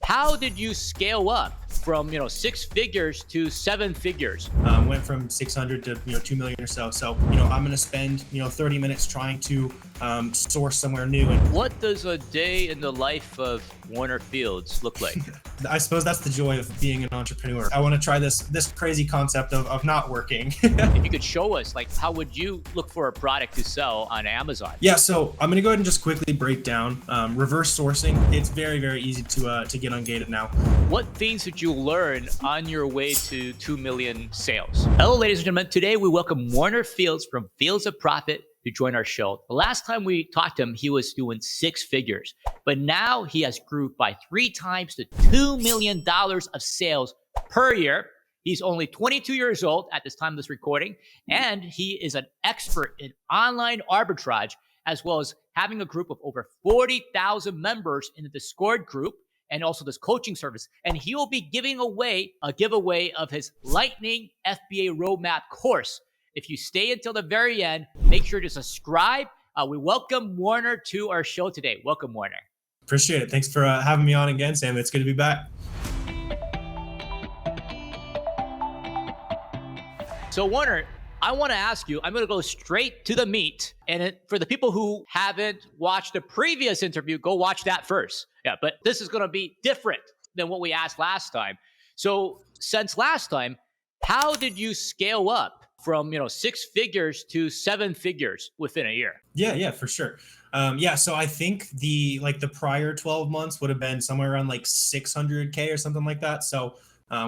How did you scale up from, six figures to seven figures? Went from 600 to 2 million or so. So I'm going to spend 30 minutes trying to source somewhere new. And What does a day in the life of Warner Fields look like? I suppose that's the joy of being an entrepreneur. I want to try this crazy concept of not working. If you could show us, how would you look for a product to sell on Amazon? Yeah, so I'm going to go ahead and just quickly break down reverse sourcing. It's very, very easy to get ungated now. What things did you learn on your way to 2 million sales? Hello, ladies and gentlemen. Today, we welcome Warner Fields from Fields of Profit to join our show. The last time we talked to him, he was doing six figures, but now he has grew by 3 times to $2 million of sales per year. He's only 22 years old at this time of this recording, and he is an expert in online arbitrage, as well as having a group of over 40,000 members in the Discord group and also this coaching service. And he will be giving away a giveaway of his Lightning FBA Roadmap course. If you stay until the very end, make sure to subscribe. We welcome Warner to our show today. Welcome, Warner. Appreciate it. Thanks for having me on again, Sam. It's good to be back. So, Warner, I want to ask you, I'm going to go straight to the meat. And for the people who haven't watched the previous interview, go watch that first. Yeah, but this is going to be different than what we asked last time. So since last time, how did you scale up from, six figures to seven figures within a year? Yeah, for sure. So I think the prior 12 months would have been somewhere around like 600K or something like that. So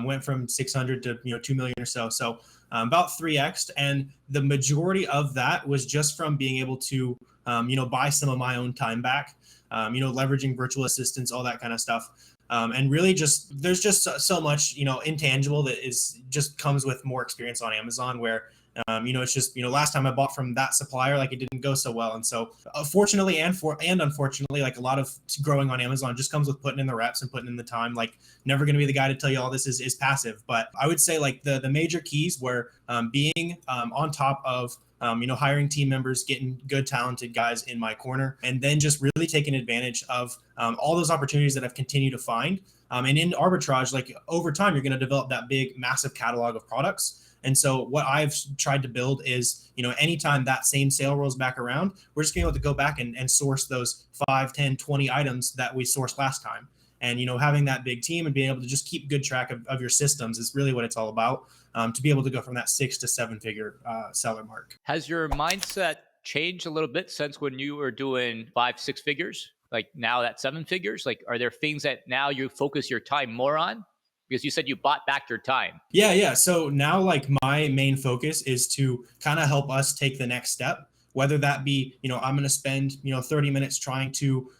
went from 600 to 2 million or so. So about 3x, and the majority of that was just from being able to buy some of my own time back, leveraging virtual assistants, all that kind of stuff. And really there's just so much, intangible that is just comes with more experience on Amazon where, it's just, last time I bought from that supplier, it didn't go so well. And so fortunately and unfortunately, a lot of growing on Amazon just comes with putting in the reps and putting in the time. Never going to be the guy to tell you all this is passive, but I would say the major keys were being on top of hiring team members, getting good, talented guys in my corner, and then just really taking advantage of all those opportunities that I've continued to find. And in arbitrage, over time, you're going to develop that big, massive catalog of products. And so what I've tried to build is, anytime that same sale rolls back around, we're just going to be able to go back and source those 5, 10, 20 items that we sourced last time. And, having that big team and being able to just keep good track of your systems is really what it's all about, to be able to go from that 6 to 7 figure seller mark. Has your mindset changed a little bit since when you were doing 5, 6 figures? Now that 7 figures, are there things that now you focus your time more on? Because you said you bought back your time. Yeah. So now my main focus is to kind of help us take the next step, whether that be, I'm going to spend, 30 minutes trying to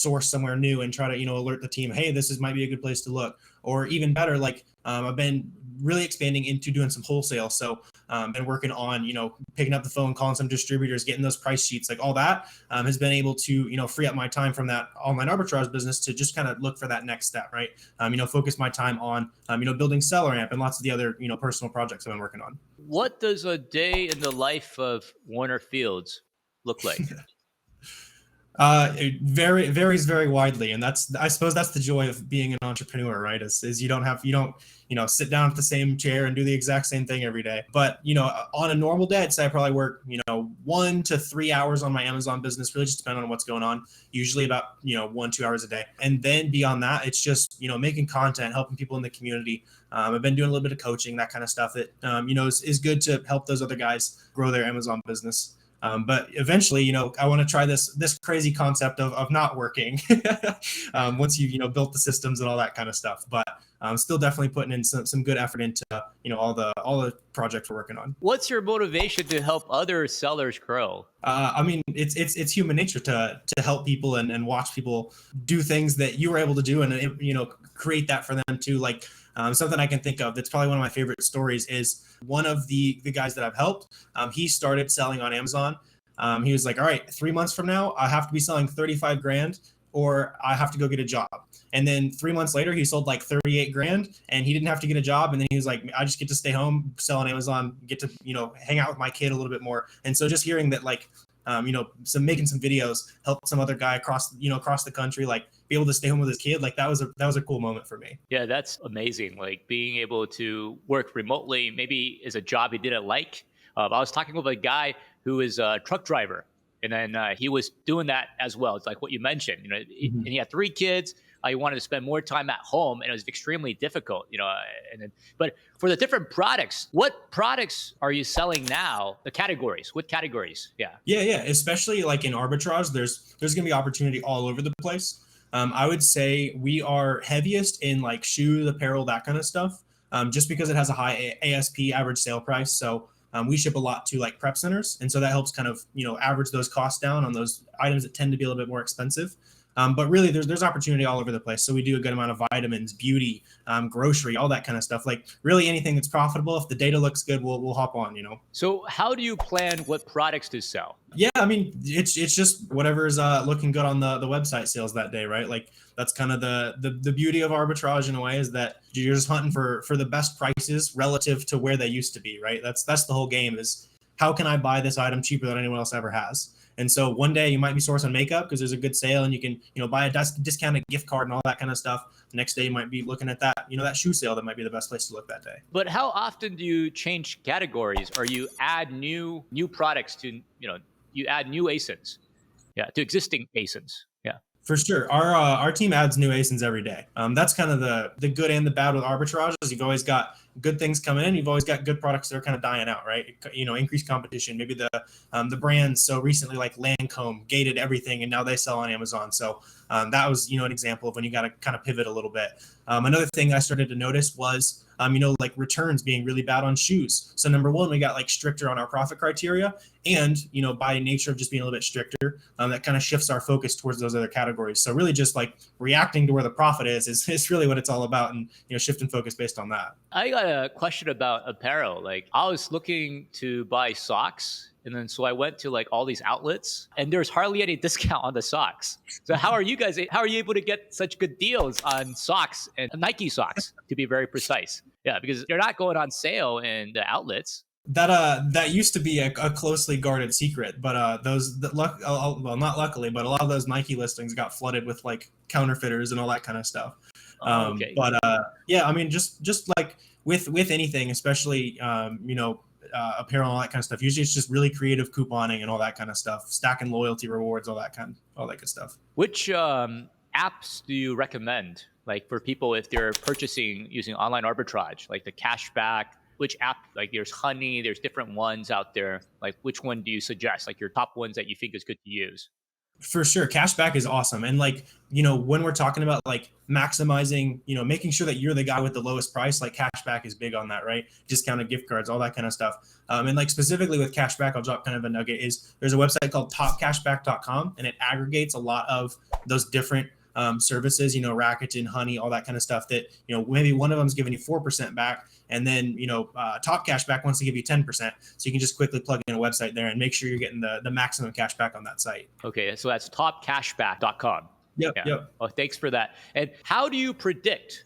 source somewhere new and try to, alert the team, hey, might be a good place to look. Or even better, I've been really expanding into doing some wholesale. So been working on, picking up the phone, calling some distributors, getting those price sheets, all that has been able to, free up my time from that online arbitrage business to just kind of look for that next step, right? Focus my time on, building Seller Amp and lots of the other, personal projects I've been working on. What does a day in the life of Warner Fields look like? It varies very widely, and I suppose that's the joy of being an entrepreneur, right? Is you don't sit down at the same chair and do the exact same thing every day. But on a normal day, I'd say I probably work 1 to 3 hours on my Amazon business, really just depending on what's going on. Usually about 1-2 hours a day, and then beyond that, it's just making content, helping people in the community. I've been doing a little bit of coaching, that kind of stuff that is good to help those other guys grow their Amazon business. But eventually, I want to try this crazy concept of not working once you've built the systems and all that kind of stuff. But I'm still definitely putting in some good effort into all the projects we're working on. What's your motivation to help other sellers grow? It's human nature to help people and watch people do things that you were able to do and create that for them too. Something I can think of that's probably one of my favorite stories is one of the guys that I've helped. He started selling on Amazon. He was like, all right, 3 months from now, I have to be selling 35 grand or I have to go get a job. And then 3 months later, he sold 38 grand and he didn't have to get a job. And then he was like, I just get to stay home, sell on Amazon, get to, hang out with my kid a little bit more. And so just hearing that, some making some videos, help some other guy across the country, like be able to stay home with his kid. Like that was a cool moment for me. Yeah, that's amazing. Like being able to work remotely, maybe is a job he didn't like. I was talking with a guy who is a truck driver, and then he was doing that as well. It's like what you mentioned, and he had 3 kids. He wanted to spend more time at home, and it was extremely difficult, but for the different products, what products are you selling now? The categories, what categories? Yeah. Yeah. Especially like in arbitrage, there's gonna be opportunity all over the place. I would say we are heaviest in like shoes, apparel, that kind of stuff, just because it has a high ASP, average sale price. So we ship a lot to like prep centers, and so that helps kind of average those costs down on those items that tend to be a little bit more expensive. But really, there's opportunity all over the place. So we do a good amount of vitamins, beauty, grocery, all that kind of stuff. Like really anything that's profitable. If the data looks good, we'll hop on. So how do you plan what products to sell? Yeah, I mean, it's just whatever's looking good on the website sales that day, right? Like that's kind of the beauty of arbitrage in a way, is that you're just hunting for the best prices relative to where they used to be, right? That's the whole game, is how can I buy this item cheaper than anyone else ever has? And so one day you might be sourcing makeup because there's a good sale and you can, buy a discounted gift card and all that kind of stuff. The next day you might be looking at that, that shoe sale. That might be the best place to look that day. But how often do you change categories, or you add new products to, you add new ASINs, to existing ASINs? Yeah. For sure. Our team adds new ASINs every day. That's kind of the good and the bad with arbitrage, is you've always got good things coming in. You've always got good products that are kind of dying out, right? Increased competition. Maybe the brands. So recently, like Lancome gated everything, and now they sell on Amazon. So that was an example of when you got to kind of pivot a little bit. Another thing I started to notice was like returns being really bad on shoes. So number one, we got like stricter on our profit criteria, and by nature of just being a little bit stricter, that kind of shifts our focus towards those other categories. So really just like reacting to where the profit is really what it's all about, and shifting focus based on that. I got a question about apparel. Like I was looking to buy socks, and then so I went to like all these outlets, and there's hardly any discount on the socks. So how are you able to get such good deals on socks, and Nike socks, to be very precise? Yeah, because they're not going on sale in the outlets. That used to be a closely guarded secret, but well, not luckily, but a lot of those Nike listings got flooded with like counterfeiters and all that kind of stuff. Okay. But yeah, I mean, just like with anything, especially apparel and all that kind of stuff. Usually, it's just really creative couponing and all that kind of stuff, stacking loyalty rewards, all that good stuff. Which apps do you recommend, like for people if they're purchasing using online arbitrage, like the cashback? Which app? Like there's Honey, there's different ones out there. Like which one do you suggest? Like your top ones that you think is good to use? For sure. Cashback is awesome. And like, when we're talking about like maximizing, making sure that you're the guy with the lowest price, like cashback is big on that, right? Discounted gift cards, all that kind of stuff. And like specifically with cashback, I'll drop kind of a nugget, is there's a website called topcashback.com, and it aggregates a lot of those different services, Rakuten, Honey, all that kind of stuff that, maybe one of them is giving you 4% back. And then, Top Cashback wants to give you 10%. So you can just quickly plug in a website there and make sure you're getting the maximum cash back on that site. Okay. So that's topcashback.com. Yep. Yeah. Yep. Oh, thanks for that. And how do you predict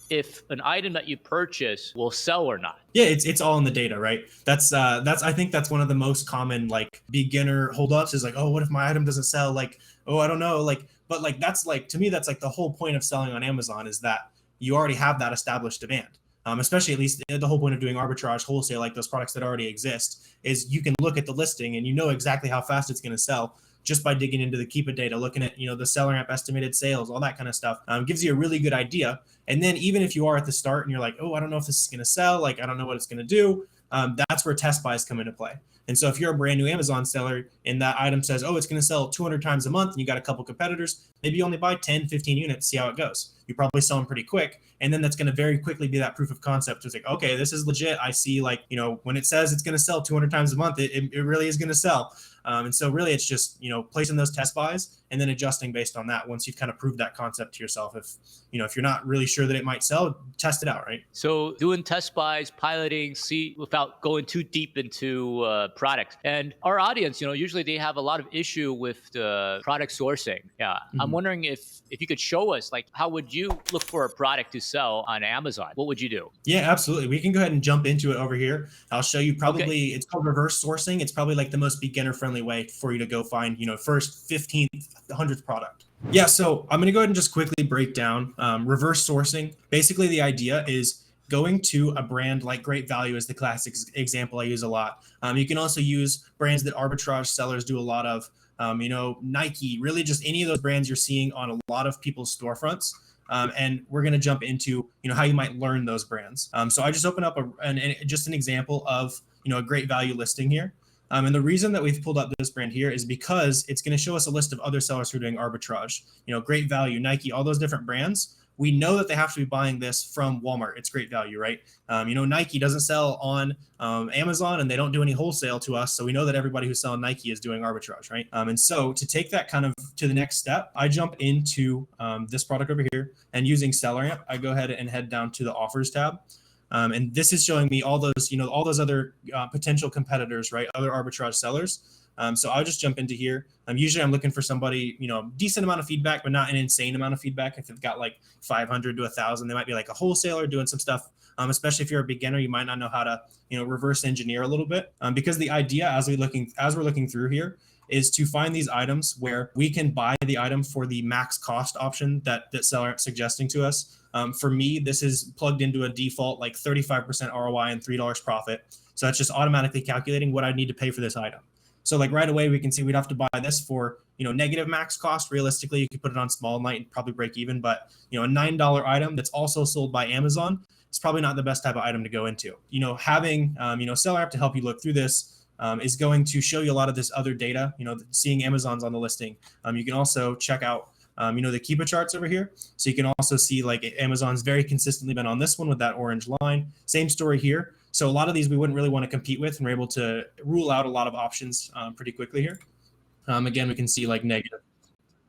if an item that you purchase will sell or not? Yeah, it's all in the data, right? That's I think that's one of the most common like beginner holdups, is like, oh, what if my item doesn't sell? Like, oh, I don't know. Like, but like that's like, to me, that's like the whole point of selling on Amazon, is that you already have that established demand. Especially, at least the whole point of doing arbitrage wholesale, like those products that already exist, is you can look at the listing and exactly how fast it's going to sell just by digging into the Keepa data, looking at the seller app estimated sales, all that kind of stuff. Gives you a really good idea. And then even if you are at the start and you're like, oh, I don't know if this is going to sell, like I don't know what it's going to do, that's where test buys come into play. And so if you're a brand new Amazon seller and that item says, oh, it's going to sell 200 times a month, and you got a couple competitors, maybe you only buy 10, 15 units, see how it goes. You probably sell them pretty quick. And then that's going to very quickly be that proof of concept. It's like, okay, this is legit. I see, like, when it says it's going to sell 200 times a month, it really is going to sell. And so really it's just, placing those test buys and then adjusting based on that once you've kind of proved that concept to yourself. If you're not really sure that it might sell, test it out, right? So doing test buys, piloting, see without going too deep into product. And our audience, usually they have a lot of issue with the product sourcing. Yeah. Mm-hmm. I'm wondering if you could show us, like, how would you you look for a product to sell on Amazon, what would you do? Yeah, absolutely. We can go ahead and jump into it over here. I'll show you Okay. it's called reverse sourcing. It's probably like the most beginner friendly way for you to go find, first 15th, 100th product. Yeah, so I'm going to go ahead and just quickly break down reverse sourcing. Basically, the idea is going to a brand like Great Value is the classic example I use a lot. You can also use brands that arbitrage sellers do a lot of. Nike, really just any of those brands you're seeing on a lot of people's storefronts. And we're going to jump into, how you might learn those brands. So I just opened up just an example of, a Great Value listing here. And the reason that we've pulled up this brand here is because it's going to show us a list of other sellers who are doing arbitrage. Great Value, Nike, all those different brands. We know that they have to be buying this from Walmart. It's Great Value, right? Nike doesn't sell on Amazon, and they don't do any wholesale to us. So we know that everybody who's selling Nike is doing arbitrage, right? And so to take that kind of to the next step, I jump into this product over here, and using SellerAmp, I go ahead and head down to the offers tab. And this is showing me all those other potential competitors, right? Other arbitrage sellers. So I'll just jump into here. Usually I'm looking for somebody, decent amount of feedback, but not an insane amount of feedback. If they've got like 500 to 1,000, they might be like a wholesaler doing some stuff. Especially if you're a beginner, you might not know how to, reverse engineer a little bit. Because the idea as we're looking through here is to find these items where we can buy the item for the max cost option that SellerAmp is suggesting to us. For me, this is plugged into a default like 35% ROI and $3 profit. So that's just automatically calculating what I need to pay for this item. So like right away, we can see we'd have to buy this for, negative max cost. Realistically, you could put it on small night and probably break even. But, a $9 item that's also sold by Amazon, it's probably not the best type of item to go into. Having, SellerAmp to help you look through this is going to show you a lot of this other data, seeing Amazon's on the listing. You can also check out, the Keepa charts over here. So you can also see like Amazon's very consistently been on this one with that orange line. Same story here. So a lot of these we wouldn't really want to compete with, and we're able to rule out a lot of options pretty quickly here. Again, we can see like negative.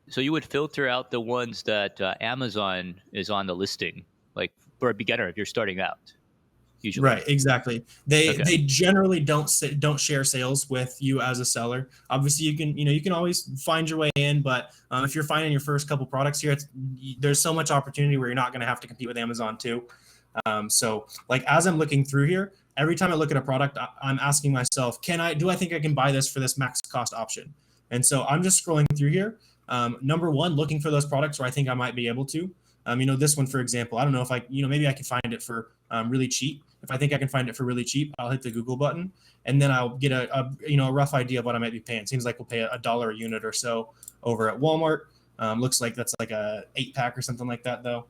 So you would filter out the ones that Amazon is on the listing, like for a beginner if you're starting out. Usually. Right, exactly. They generally don't share sales with you as a seller. Obviously, you can always find your way in, but if you're finding your first couple products here, there's so much opportunity where you're not going to have to compete with Amazon too. So like as I'm looking through here, every time I look at a product, I'm asking myself, do I think I can buy this for this max cost option? And so I'm just scrolling through here. Number one, looking for those products where I think I might be able to. This one, for example, I don't know if maybe I can find it for really cheap. If I think I can find it for really cheap, I'll hit the Google button, and then I'll get a rough idea of what I might be paying. Seems like we'll pay $1 a unit or so over at Walmart. Looks like that's like a 8-pack or something like that though.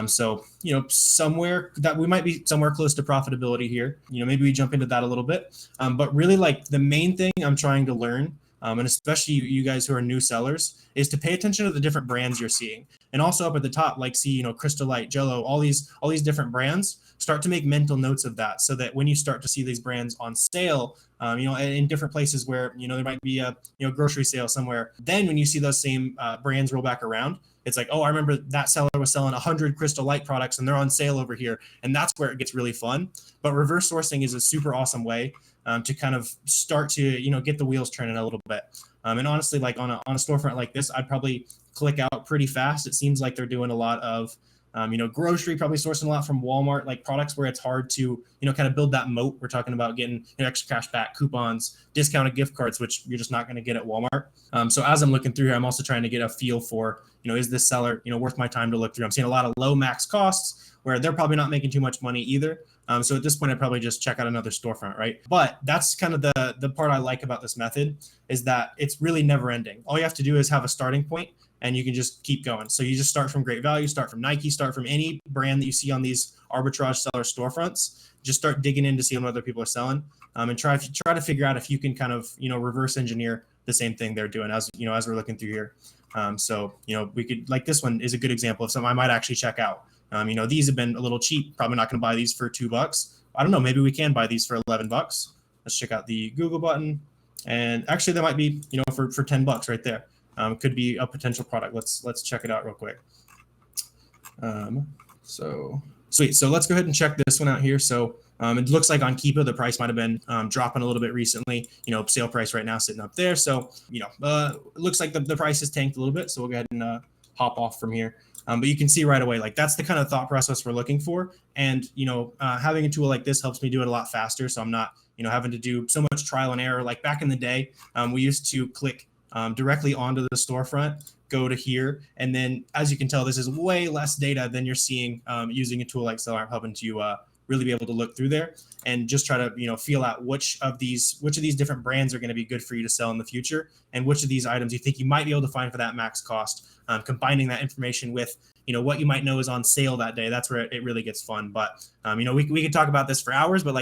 So somewhere that we might be somewhere close to profitability here. Maybe we jump into that a little bit. But really, like the main thing I'm trying to learn, and especially you guys who are new sellers, is to pay attention to the different brands you're seeing, and also up at the top, like see Crystal Light, Jello, all these different brands. Start to make mental notes of that, so that when you start to see these brands on sale, in different places where there might be a grocery sale somewhere, then when you see those same brands roll back around, it's like, oh, I remember that seller was selling 100 Crystal Light products and they're on sale over here, and that's where it gets really fun. But reverse sourcing is a super awesome way to kind of start to get the wheels turning a little bit. And honestly, like on a storefront like this, I'd probably click out pretty fast. It seems like they're doing a lot of grocery, probably sourcing a lot from Walmart, like products where it's hard to, kind of build that moat. We're talking about getting extra cash back, coupons, discounted gift cards, which you're just not going to get at Walmart. So as I'm looking through here, I'm also trying to get a feel for, is this seller, worth my time to look through? I'm seeing a lot of low max costs where they're probably not making too much money either. So at this point, I'd probably just check out another storefront, right? But that's kind of the part I like about this method, is that it's really never ending. All you have to do is have a starting point, and you can just keep going. So you just start from Great Value, start from Nike, start from any brand that you see on these arbitrage seller storefronts. Just start digging in to see what other people are selling, and try to figure out if you can kind of reverse engineer the same thing they're doing as we're looking through here. So we could, like, this one is a good example of something I might actually check out. These have been a little cheap. Probably not going to buy these for $2. I don't know. Maybe we can buy these for $11. Let's check out the Google button, and actually that might be for $10 right there. Could be a potential product. Let's check it out real quick. So sweet. So let's go ahead and check this one out here. So it looks like on Keepa, the price might have been dropping a little bit recently. Sale price right now sitting up there. So it looks like the price has tanked a little bit. So we'll go ahead and hop off from here. But you can see right away, like that's the kind of thought process we're looking for. And, having a tool like this helps me do it a lot faster. So I'm not, having to do so much trial and error. Like back in the day, we used to click directly onto the storefront, go to here. And then as you can tell, this is way less data than you're seeing using a tool like Seller Hub to really be able to look through there and just try to feel out which of these different brands are going to be good for you to sell in the future, and which of these items you think you might be able to find for that max cost. Combining that information with what you might know is on sale that day. That's where it really gets fun. But we could talk about this for hours, but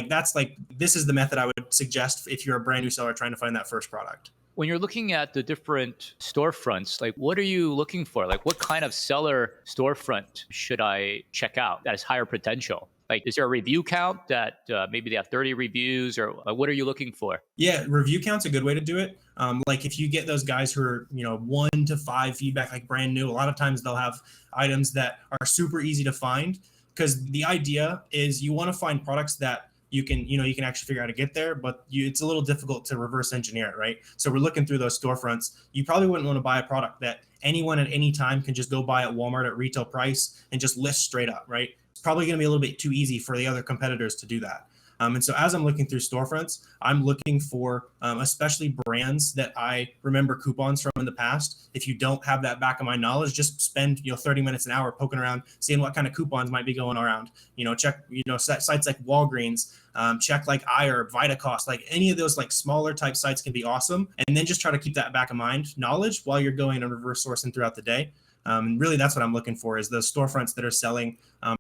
this is the method I would suggest if you're a brand new seller trying to find that first product. When you're looking at the different storefronts, like what are you looking for? Like what kind of seller storefront should I check out that has higher potential? Like, is there a review count that maybe they have 30 reviews, or what are you looking for? Yeah, review count's a good way to do it. Like if you get those guys who are, 1 to 5 feedback, like brand new, a lot of times they'll have items that are super easy to find, because the idea is you want to find products that you can actually figure out how to get there, but it's a little difficult to reverse engineer it, right? So we're looking through those storefronts. You probably wouldn't want to buy a product that anyone at any time can just go buy at Walmart at retail price and just list straight up, right? It's probably going to be a little bit too easy for the other competitors to do that. And so as I'm looking through storefronts, I'm looking for especially brands that I remember coupons from in the past. If you don't have that back of my knowledge, just spend 30 minutes, an hour poking around, seeing what kind of coupons might be going around. Check sites like Walgreens, check like iHerb, VitaCost, like any of those like smaller type sites can be awesome. And then just try to keep that back of mind knowledge while you're going and reverse sourcing throughout the day. Really, that's what I'm looking for, is those storefronts that are selling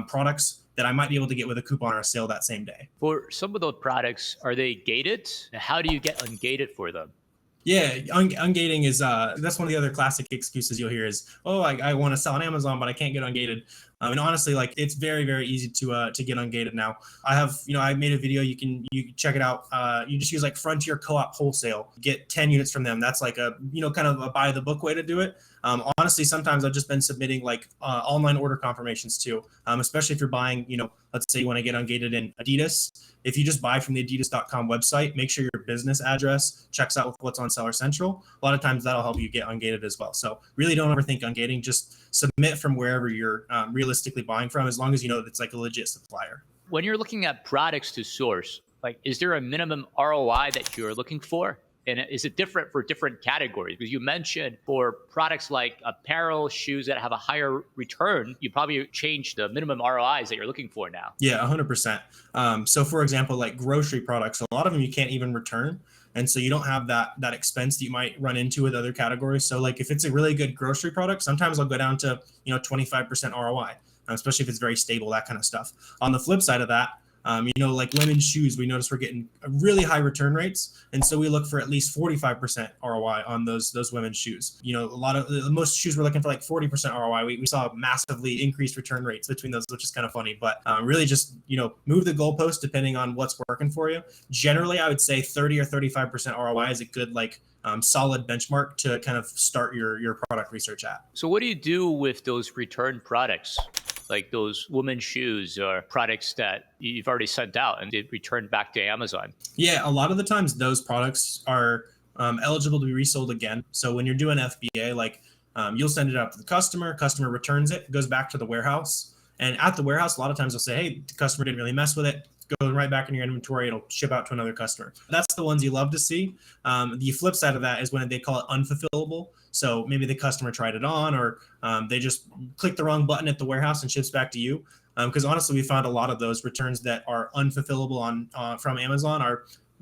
products that I might be able to get with a coupon or a sale that same day. For some of those products, are they gated? How do you get ungated for them? Yeah, ungating is that's one of the other classic excuses you'll hear is, oh, I want to sell on Amazon, but I can't get ungated. And honestly, like it's very, very easy to get ungated now. I made a video. You can check it out. You just use like Frontier Co-op Wholesale, get 10 units from them. That's like a kind of a by the book way to do it. Honestly, sometimes I've just been submitting like online order confirmations too, especially if you're buying, let's say you want to get ungated in Adidas. If you just buy from the adidas.com website, make sure your business address checks out with what's on Seller Central. A lot of times that'll help you get ungated as well. So really don't overthink ungating. Just submit from wherever you're realistically buying from, as long as you know that it's like a legit supplier. When you're looking at products to source, like is there a minimum ROI that you're looking for? And is it different for different categories? Because you mentioned for products like apparel, shoes that have a higher return, you probably change the minimum ROIs that you're looking for now. Yeah, 100%. So for example, like grocery products, a lot of them you can't even return. And so you don't have that expense that you might run into with other categories. So like if it's a really good grocery product, sometimes I'll go down to 25% ROI, especially if it's very stable, that kind of stuff. On the flip side of that, like women's shoes, we notice we're getting really high return rates. And so we look for at least 45% ROI on those women's shoes. Most shoes we're looking for like 40% ROI. We saw massively increased return rates between those, which is kind of funny, but really just, move the goalpost depending on what's working for you. Generally, I would say 30 or 35% ROI is a good, solid benchmark to kind of start your product research at. So what do you do with those return products? Like those women's shoes or products that you've already sent out and they returned back to Amazon? Yeah, a lot of the times those products are eligible to be resold again. So when you're doing FBA, you'll send it out to the customer returns it, goes back to the warehouse. And at the warehouse, a lot of times they'll say, hey, the customer didn't really mess with it. Go right back in your inventory. It'll ship out to another customer. That's the ones you love to see. The flip side of that is when they call it unfulfillable. So maybe the customer tried it on, or they just clicked the wrong button at the warehouse and ships back to you. Because honestly, we found a lot of those returns that are unfulfillable from Amazon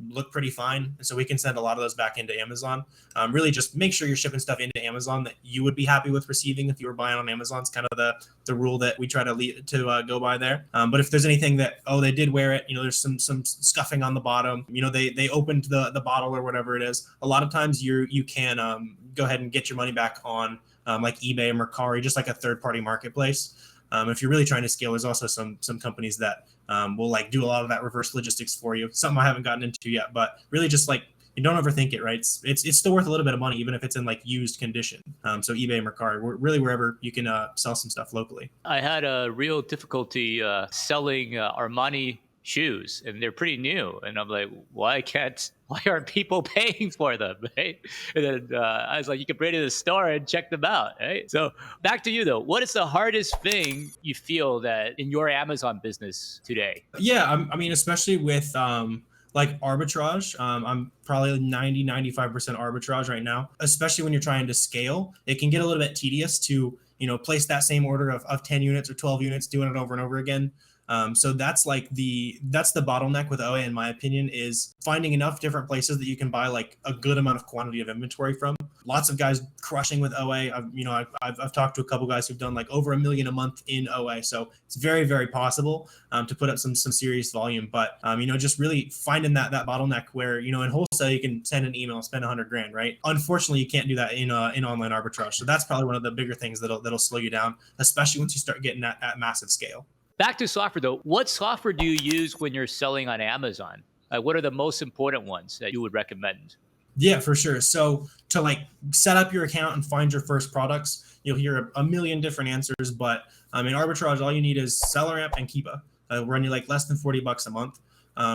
look pretty fine. And so we can send a lot of those back into Amazon. Really just make sure you're shipping stuff into Amazon that you would be happy with receiving if you were buying on Amazon. It's kind of the rule that we try to go by there. But if there's anything that, they did wear it, there's some scuffing on the bottom, they opened the bottle or whatever it is. A lot of times you can go ahead and get your money back on like eBay or Mercari, just like a third-party marketplace. If you're really trying to scale, there's also some companies that will do a lot of that reverse logistics for you. Something I haven't gotten into yet, but really just you don't overthink it, right? It's still worth a little bit of money, even if it's in used condition. So eBay, Mercari, really wherever you can sell some stuff locally. I had a real difficulty selling Armani shoes and they're pretty new. And I'm like, why aren't people paying for them? Right. And then I was like, you can bring it to the store and check them out. Right. So back to you though. What is the hardest thing you feel that in your Amazon business today? Yeah, I mean, especially with like arbitrage, I'm probably 90, 95% arbitrage right now, especially when you're trying to scale. It can get a little bit tedious to, place that same order of 10 units or 12 units, doing it over and over again. So that's the bottleneck with OA, in my opinion, is finding enough different places that you can buy like a good amount of quantity of inventory from. Lots of guys crushing with OA. I've talked to a couple guys who've done like over $1 million a month in OA. So it's very, very possible to put up some serious volume. But just really finding that bottleneck where in wholesale you can send an email, spend $100,000, right? Unfortunately, you can't do that in online arbitrage. So that's probably one of the bigger things that'll slow you down, especially once you start getting at massive scale. Back to software though. What software do you use when you're selling on Amazon? What are the most important ones that you would recommend? Yeah, for sure. So to like set up your account and find your first products, you'll hear a million different answers, but in arbitrage, all you need is SellerAmp and Kiva. Run you like less than $40 a month.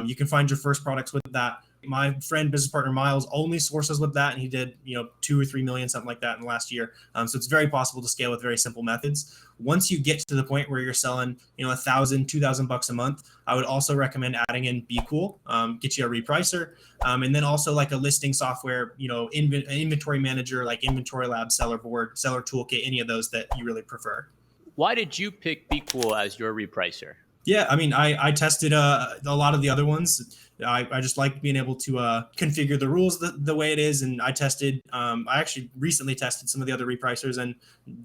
You can find your first products with that. My friend, business partner Miles, only sources with that, and he did 2 or 3 million, something like that, in the last year. So it's very possible to scale with very simple methods. Once you get to the point where you're selling $1,000, $2,000 a month, I would also recommend adding in BQool, get you a repricer, and then also like a listing software, inventory manager like Inventory Lab, Seller Board, Seller Toolkit, any of those that you really prefer. Why did you pick BQool as your repricer? Yeah, I mean, I tested a lot of the other ones. I just like being able to configure the rules the way it is. And I actually recently tested some of the other repricers and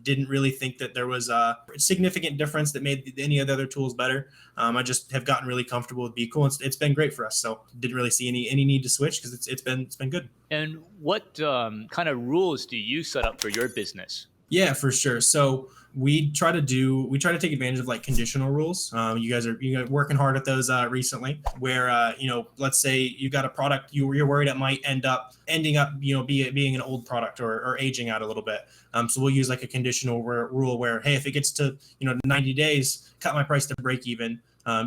didn't really think that there was a significant difference that made any of the other tools better. I just have gotten really comfortable with BQool. It's been great for us. So didn't really see any need to switch because it's been good. And what kind of rules do you set up for your business? Yeah, for sure. So we try to take advantage of like conditional rules. You guys are working hard at those recently, where let's say you got a product you're worried it might ending up being an old product or aging out a little bit. So we'll use like a conditional rule where, hey, if it gets to 90 days, cut my price to break even.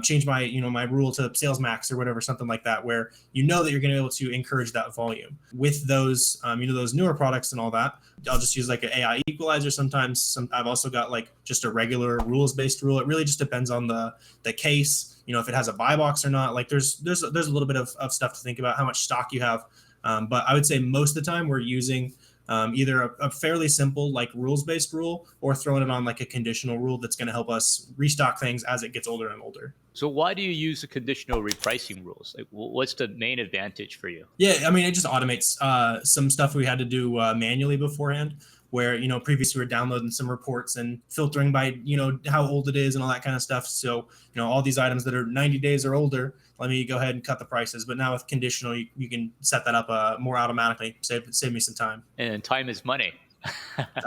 Change my my rule to sales max or whatever, something like that, where that you're going to be able to encourage that volume with those those newer products and all that. I'll just use like an AI equalizer sometimes. I've also got like just a regular rules-based rule. It really just depends on the case, if it has a buy box or not. Like there's a little bit of stuff to think about, how much stock you have. But I would say most of the time we're using either a fairly simple like rules-based rule or throwing it on like a conditional rule that's going to help us restock things as it gets older and older. So why do you use the conditional repricing rules? Like, what's the main advantage for you? Yeah, I mean, it just automates some stuff we had to do manually beforehand, where previously we were downloading some reports and filtering by how old it is and all that kind of stuff. So all these items that are 90 days or older, let me go ahead and cut the prices. But now with conditional, you can set that up more automatically. Save me some time. And time is money.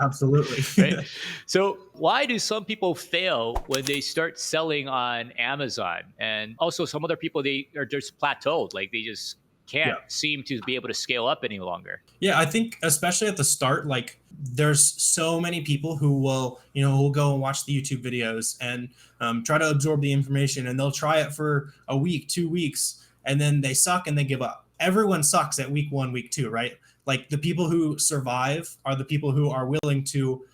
Absolutely. Right? So why do some people fail when they start selling on Amazon? And also some other people, they are just plateaued. Like they just can't seem to be able to scale up any longer. Yeah, I think especially at the start, like there's so many people who will, who'll go and watch the YouTube videos and try to absorb the information, and they'll try it for a week, 2 weeks, and then they suck and they give up. Everyone sucks at week 1, week 2, right? Like the people who survive are the people who are willing to,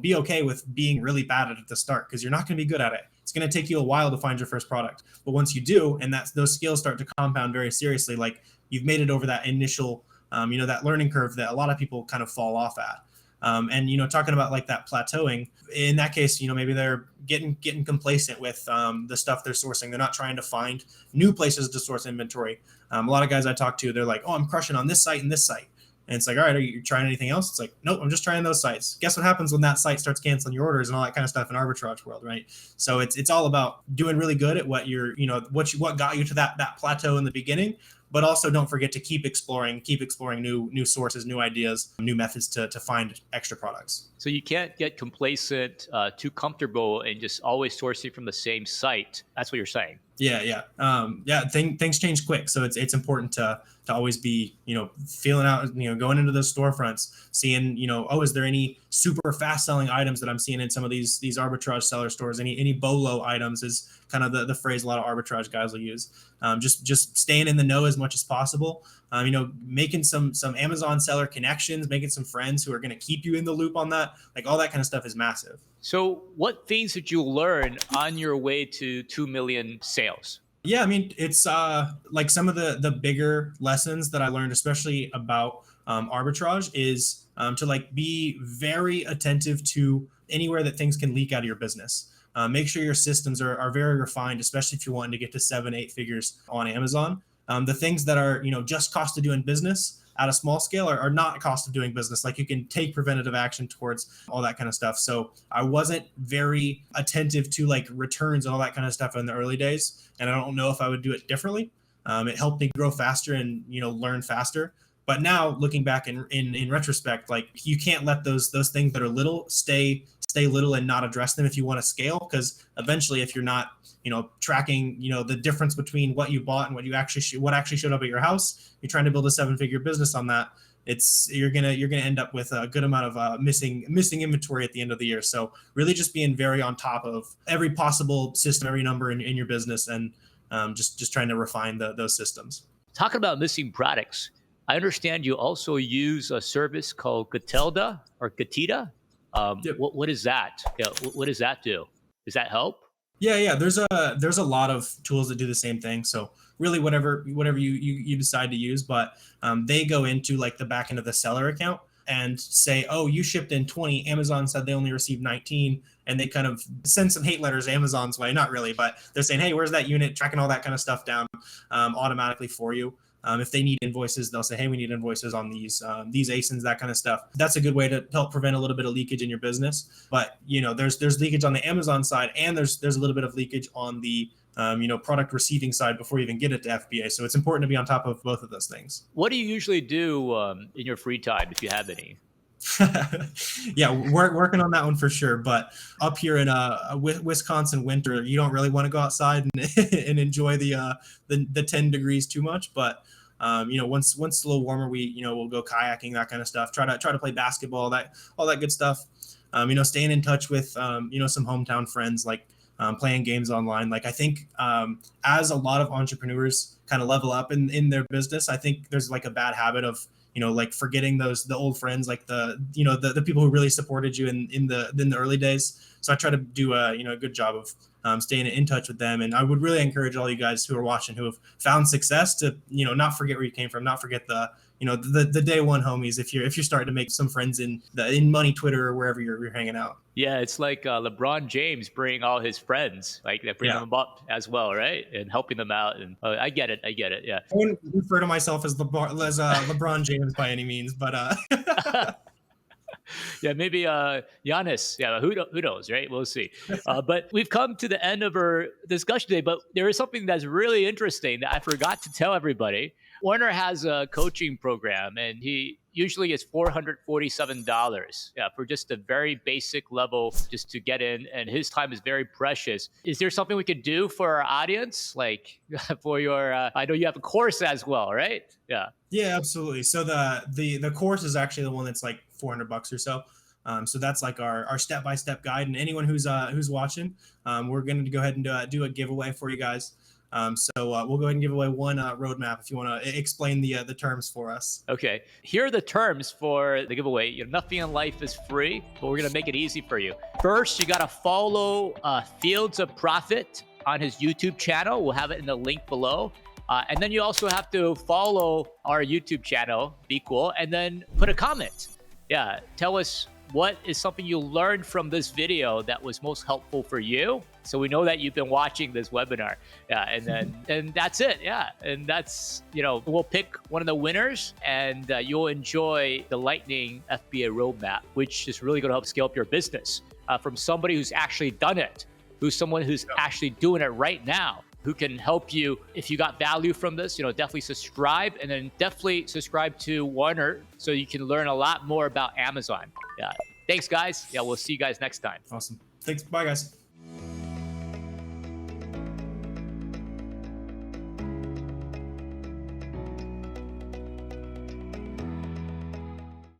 be okay with being really bad at it at the start, because you're not going to be good at it. It's going to take you a while to find your first product. But once you do, and those skills start to compound very seriously, like you've made it over that initial, that learning curve that a lot of people kind of fall off at. And talking about like that plateauing, in that case, maybe they're getting complacent with the stuff they're sourcing. They're not trying to find new places to source inventory. A lot of guys I talk to, they're like, oh, I'm crushing on this site and this site. And it's like, all right, are you trying anything else? It's like, nope, I'm just trying those sites. Guess what happens when that site starts canceling your orders and all that kind of stuff in arbitrage world, right? So it's all about doing really good at what what got you to that plateau in the beginning, but also don't forget to keep exploring new sources, new ideas, new methods to find extra products. So you can't get complacent, too comfortable, and just always sourcing from the same site. That's what you're saying. Yeah. Things change quick, so it's important to always be feeling out, going into those storefronts, seeing oh, is there any super fast selling items that I'm seeing in some of these arbitrage seller stores. Any BOLO items is kind of the phrase a lot of arbitrage guys will use. Just staying in the know as much as possible. Making some Amazon seller connections, making some friends who are going to keep you in the loop on that. Like all that kind of stuff is massive. So what things did you learn on your way to 2 million sales? Yeah, I mean, it's like some of the bigger lessons that I learned, especially about arbitrage, is to like be very attentive to anywhere that things can leak out of your business. Make sure your systems are very refined, especially if you're wanting to get to 7-8 figures on Amazon. The things that are just cost of doing business at a small scale are not cost of doing business. Like you can take preventative action towards all that kind of stuff. So I wasn't very attentive to like returns and all that kind of stuff in the early days. And I don't know if I would do it differently. It helped me grow faster and, learn faster. But now looking back in retrospect, like you can't let those things that are little stay little and not address them if you want to scale. Because eventually, if you're not tracking the difference between what you bought and what actually showed up at your house, you're trying to build a 7-figure business on that. You're gonna end up with a good amount of missing inventory at the end of the year. So really just being very on top of every possible system, every number in your business, and just trying to refine those systems. Talking about missing products, I understand you also use a service called Gatelda or Gatita. Yep. What is that? Yeah, what does that do? Does that help? Yeah. There's a lot of tools that do the same thing. So really, whatever you decide to use, but they go into like the back end of the seller account and say, oh, you shipped in 20. Amazon said they only received 19, and they kind of send some hate letters Amazon's way. Not really, but they're saying, hey, where's that unit? Tracking all that kind of stuff down automatically for you. If they need invoices, they'll say, hey, we need invoices on these ASINs, that kind of stuff. That's a good way to help prevent a little bit of leakage in your business. But, there's leakage on the Amazon side, and there's a little bit of leakage on the, product receiving side before you even get it to FBA. So it's important to be on top of both of those things. What do you usually do in your free time, if you have any? Yeah, we're working on that one for sure. But up here in Wisconsin winter, you don't really want to go outside and enjoy the 10 degrees too much. But once it's a little warmer, we'll go kayaking, that kind of stuff. Try to play basketball, all that good stuff. Staying in touch with some hometown friends, like playing games online. Like I think as a lot of entrepreneurs kind of level up in their business, I think there's like a bad habit of like forgetting the old friends, like the people who really supported you in the early days. So I try to do a good job of staying in touch with them. And I would really encourage all you guys who are watching who have found success to not forget where you came from, not forget the day one homies if you're starting to make some friends in money Twitter or wherever you're hanging out. Yeah, it's like LeBron James bringing all his friends, like that bring them up as well, right? And helping them out. And I get it. Yeah. I wouldn't refer to myself as LeBron James by any means, but yeah, maybe Giannis. Yeah, who knows, right? We'll see. But we've come to the end of our discussion today. But there is something that's really interesting that I forgot to tell everybody. Warner has a coaching program, and he usually is $447 for just a very basic level just to get in, and his time is very precious. Is there something we could do for our audience, like for your I know you have a course as well, right? Yeah, absolutely. So the course is actually the one that's like $400 or so. So that's like our step-by-step guide, and anyone who's watching, we're going to go ahead and do a giveaway for you guys. So we'll go ahead and give away one roadmap if you want to explain the terms for us. Okay. Here are the terms for the giveaway. Nothing in life is free, but we're going to make it easy for you. First, you got to follow Fields of Profit on his YouTube channel. We'll have it in the link below. And then you also have to follow our YouTube channel, BQool, and then put a comment. Yeah. Tell us what is something you learned from this video that was most helpful for you. So we know that you've been watching this webinar. Yeah, and that's it. Yeah, and that's, we'll pick one of the winners, and you'll enjoy the Lightning FBA roadmap, which is really going to help scale up your business from somebody who's actually done it, someone who's actually doing it right now, who can help you. If you got value from this, definitely subscribe, and then definitely subscribe to Warner so you can learn a lot more about Amazon. Yeah. Thanks, guys. Yeah, we'll see you guys next time. Awesome. Thanks. Bye, guys.